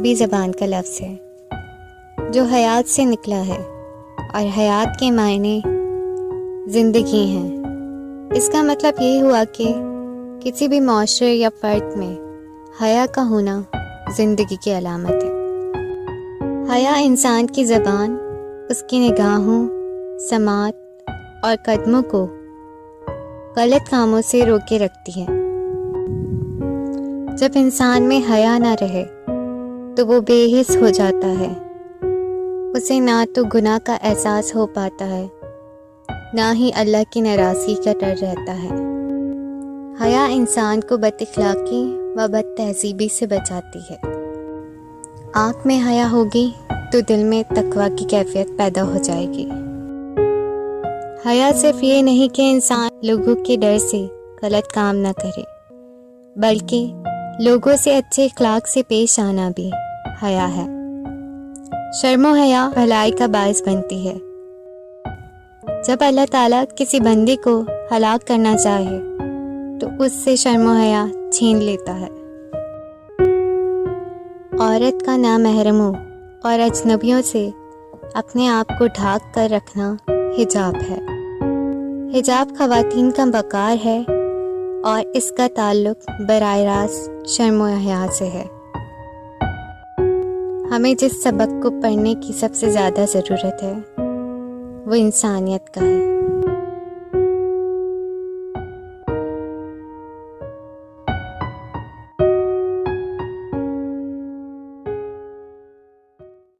अरबी ज़बान का लफ्ज़ है जो हयात से निकला है और हयात के मायने ज़िंदगी हैं। इसका मतलब ये हुआ कि किसी भी माशरे या फ़र्द में हया का होना ज़िंदगी की अलामत है। हया इंसान की ज़बान, उसकी निगाहों, समात और कदमों को गलत कामों से रोके रखती है। जब इंसान में हया ना रहे तो वो बेहिस हो जाता है। उसे ना तो गुनाह का एहसास हो पाता है, ना ही अल्लाह की नाराज़गी का डर रहता है। हया इंसान को बदअखलाक़ी व बदतहज़ीबी से बचाती है। आँख में हया होगी तो दिल में तक़वा की कैफियत पैदा हो जाएगी। हया सिर्फ ये नहीं कि इंसान लोगों के डर से गलत काम ना करे, बल्कि लोगों से अच्छे अखलाक से पेश आना भी हया है। शर्मो हया भलाई का बायस बनती है। जब अल्लाह ताला किसी बंदे को हलाक करना चाहे तो उससे शर्मो हया छीन लेता है। औरत का नामहरमों और अजनबियों से अपने आप को ढाक कर रखना हिजाब है। हिजाब ख़वातीन का वक़ार है और इसका ताल्लुक बराह रास्त शर्म व हया से है। हमें जिस सबक को पढ़ने की सबसे ज़्यादा ज़रूरत है वो इंसानियत का है।